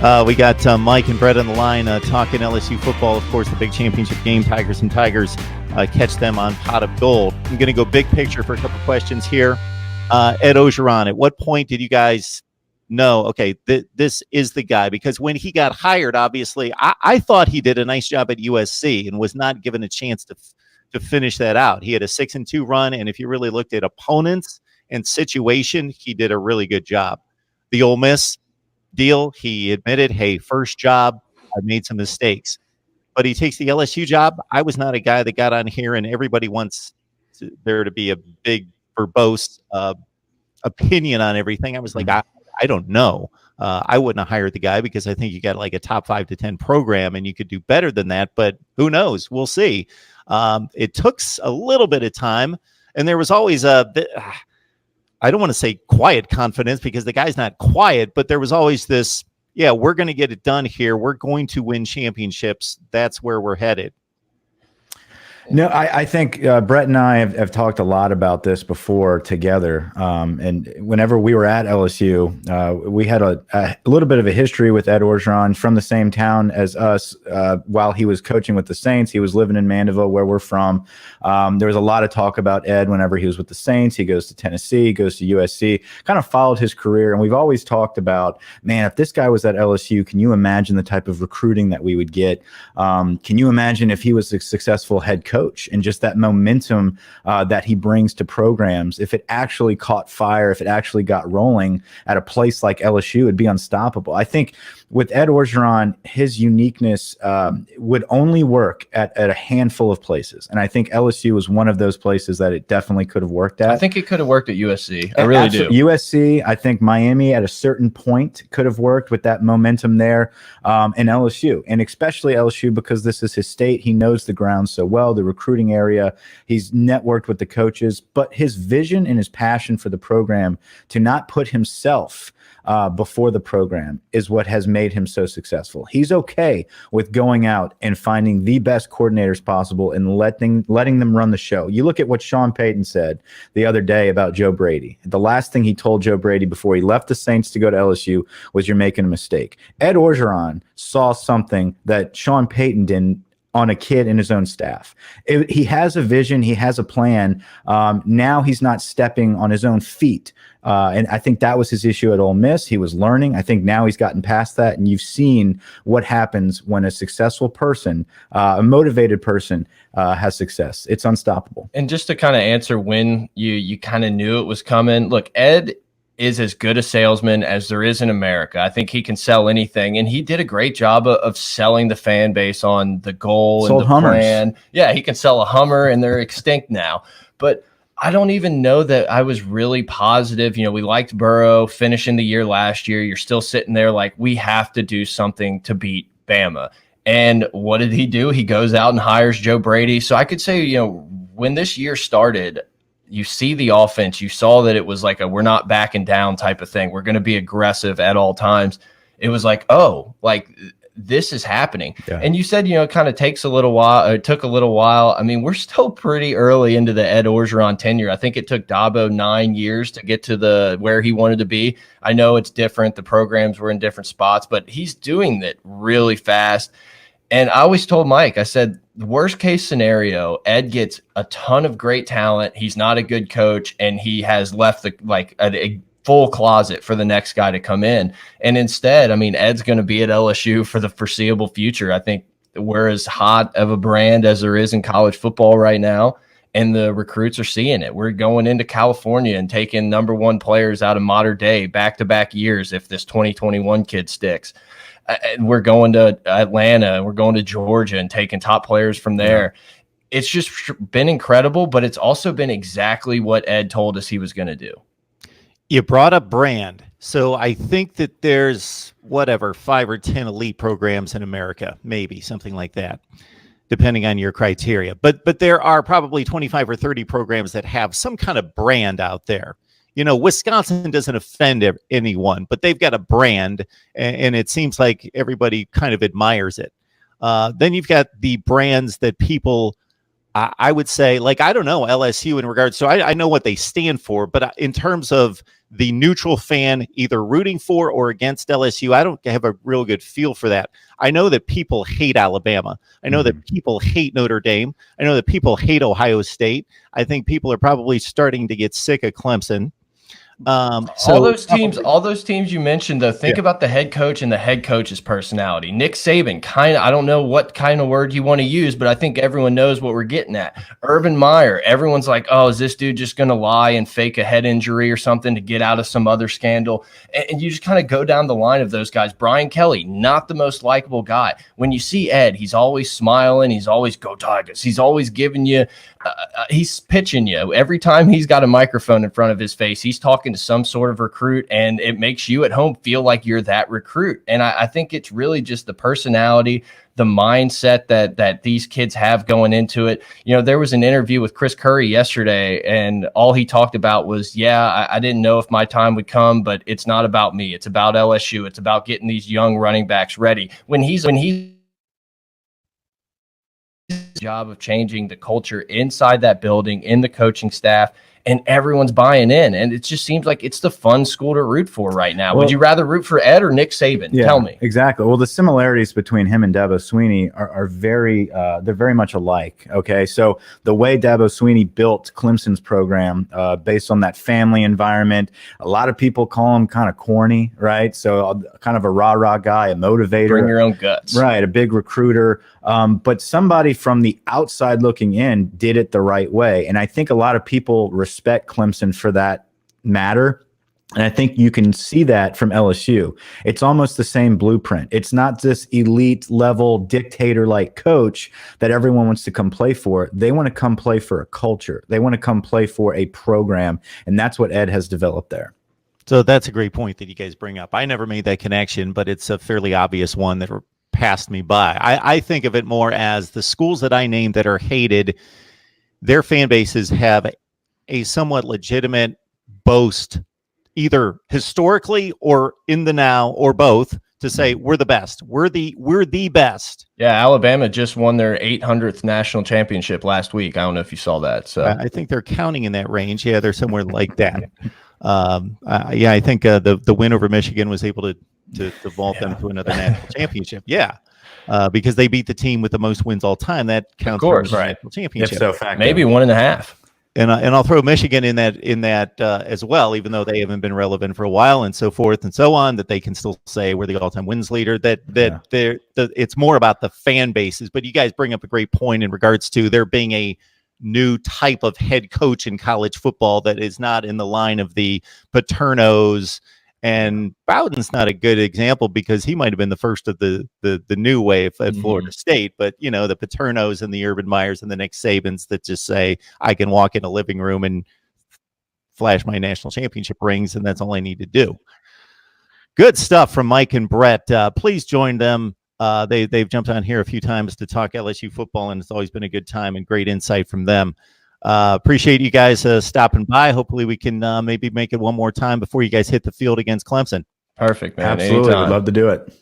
We got Mike and Brett on the line talking LSU football. Of course, the big championship game, Tigers and Tigers. Catch them on Pot of Gold. I'm going to go big picture for a couple questions here. Ed Orgeron, at what point did you guys know, okay, this is the guy? Because when he got hired, obviously, I thought he did a nice job at USC and was not given a chance to finish that out. He had a 6-2 run, and if you really looked at opponents and situation, he did a really good job. The Ole Miss deal, he admitted, hey, first job, I made some mistakes. But he takes the LSU job. I was not a guy that got on here and everybody wants there to be a big verbose opinion on everything. I was like, I don't know. I wouldn't have hired the guy because I think you got like a top 5 to 10 program and you could do better than that. But who knows? We'll see. It took a little bit of time. And there was always I don't want to say quiet confidence because the guy's not quiet, but there was always this, yeah, we're going to get it done here. We're going to win championships. That's where we're headed. No, I think Brett and I have talked a lot about this before together. And whenever we were at LSU, we had a little bit of a history with Ed Orgeron from the same town as us. While he was coaching with the Saints, he was living in Mandeville, where we're from. There was a lot of talk about Ed whenever he was with the Saints. He goes to Tennessee, goes to USC, kind of followed his career. And we've always talked about, man, if this guy was at LSU, can you imagine the type of recruiting that we would get? Can you imagine if he was a successful head coach and just that momentum that he brings to programs? If it actually caught fire, if it actually got rolling at a place like LSU, it'd be unstoppable. I think with Ed Orgeron, his uniqueness would only work at a handful of places. And I think LSU was one of those places that it definitely could have worked at. I think it could have worked at USC. I really do. USC, I think Miami at a certain point could have worked with that momentum there, and LSU. And especially LSU because this is his state. He knows the ground so well, the recruiting area. He's networked with the coaches. But his vision and his passion for the program to not put himself before the program is what has made him so successful. He's okay with going out and finding the best coordinators possible and letting them run the show. You look at what Sean Payton said the other day about Joe Brady. The last thing he told Joe Brady before he left the Saints to go to LSU was, you're making a mistake. Ed Orgeron saw something that Sean Payton didn't on a kid in his own staff. He has a vision. He has a plan. Now he's not stepping on his own feet. And I think that was his issue at Ole Miss. He was learning. I think now he's gotten past that. And you've seen what happens when a successful person, a motivated person, has success. It's unstoppable. And just to kind of answer when you kind of knew it was coming, look, Ed is as good a salesman as there is in America. I think he can sell anything, and he did a great job of selling the fan base on the goal and the plan. Yeah, he can sell a Hummer, and they're extinct now. But I don't even know that I was really positive. You know, we liked Burrow finishing the year last year. You're still sitting there like, we have to do something to beat Bama. And what did he do? He goes out and hires Joe Brady. So I could say, you know, when this year started, you see the offense, you saw that it was like a we're not backing down type of thing. We're going to be aggressive at all times. It was like, oh, like this is happening. Yeah. And you said, you know, it kind of takes a little while. It took a little while. I mean, we're still pretty early into the Ed Orgeron tenure. I think it took Dabo 9 years to get to where he wanted to be. I know it's different. The programs were in different spots, but he's doing it really fast. And I always told Mike, I said, the worst case scenario, Ed gets a ton of great talent. He's not a good coach, and he has left a full closet for the next guy to come in. And instead, I mean, Ed's going to be at LSU for the foreseeable future. I think we're as hot of a brand as there is in college football right now, and the recruits are seeing it. We're going into California and taking number one players out of modern day back-to-back years if this 2021 kid sticks. We're going to Atlanta, and we're going to Georgia and taking top players from there. Yeah. It's just been incredible, but it's also been exactly what Ed told us he was going to do. You brought up brand. So I think that there's 5 or 10 elite programs in America, maybe something like that, depending on your criteria. But there are probably 25 or 30 programs that have some kind of brand out there. You know, Wisconsin doesn't offend anyone, but they've got a brand, and it seems like everybody kind of admires it. Then you've got the brands that people I would say, like, I don't know LSU in regards to, I know what they stand for, but in terms of the neutral fan either rooting for or against LSU, I don't have a real good feel for that. I know that people hate Alabama. I know that people hate Notre Dame. I know that people hate Ohio State. I think people are probably starting to get sick of Clemson. So all those teams you mentioned, though, think about the head coach and the head coach's personality. Nick Saban, I don't know what kind of word you want to use, but I think everyone knows what we're getting at. Urban Meyer, everyone's like, oh, is this dude just going to lie and fake a head injury or something to get out of some other scandal? And you just kind of go down the line of those guys. Brian Kelly, not the most likable guy. When you see Ed, he's always smiling. He's always go Tigers. He's always giving you, he's pitching you. Every time he's got a microphone in front of his face, he's talking to some sort of recruit, and it makes you at home feel like you're that recruit. And I think it's really just the personality, the mindset that these kids have going into it. You know, there was an interview with Chris Curry yesterday, and all he talked about was, I didn't know if my time would come, but it's not about me. It's about LSU. It's about getting these young running backs ready. When he's job of changing the culture inside that building, in the coaching staff, and everyone's buying in. And it just seems like it's the fun school to root for right now. Would you rather root for Ed or Nick Saban? Yeah, Tell me. Exactly. Well, the similarities between him and Dabo Swinney are very, they're very much alike. Okay. So the way Dabo Swinney built Clemson's program based on that family environment, a lot of people call him kind of corny, right? So kind of a rah-rah guy, a motivator. Bring your own guts. Right. A big recruiter. But somebody from the outside looking in did it the right way. And I think a lot of people respect Clemson for that matter. And I think you can see that from LSU. It's almost the same blueprint. It's not this elite level dictator like coach that everyone wants to come play for. They want to come play for a culture. They want to come play for a program. And that's what Ed has developed there. So that's a great point that you guys bring up. I never made that connection, but it's a fairly obvious one that passed me by. I think of it more as the schools that I named that are hated, their fan bases have a somewhat legitimate boast, either historically or in the now or both, to say we're the best. We're the best. Yeah, Alabama just won their 800th national championship last week. I don't know if you saw that. So I think they're counting in that range. Yeah, they're somewhere like that. I think the win over Michigan was able to vault them to another national championship. Yeah. Because they beat the team with the most wins all time. That counts for the national championship. If so, maybe 1.5. And I'll throw Michigan in that as well, even though they haven't been relevant for a while and so forth and so on, that they can still say we're the all-time wins leader. It's more about the fan bases. But you guys bring up a great point in regards to there being a new type of head coach in college football that is not in the line of the Paternos. And Bowden's not a good example because he might have been the first of the new wave at Florida State. But, you know, the Paternos and the Urban Meyers and the Nick Sabans that just say, I can walk in a living room and flash my national championship rings, and that's all I need to do. Good stuff from Mike and Brett. Please join them. They've jumped on here a few times to talk LSU football, and it's always been a good time and great insight from them. Appreciate you guys stopping by. Hopefully we can maybe make it one more time before you guys hit the field against Clemson. Perfect, man. Absolutely. Anytime. Would love to do it.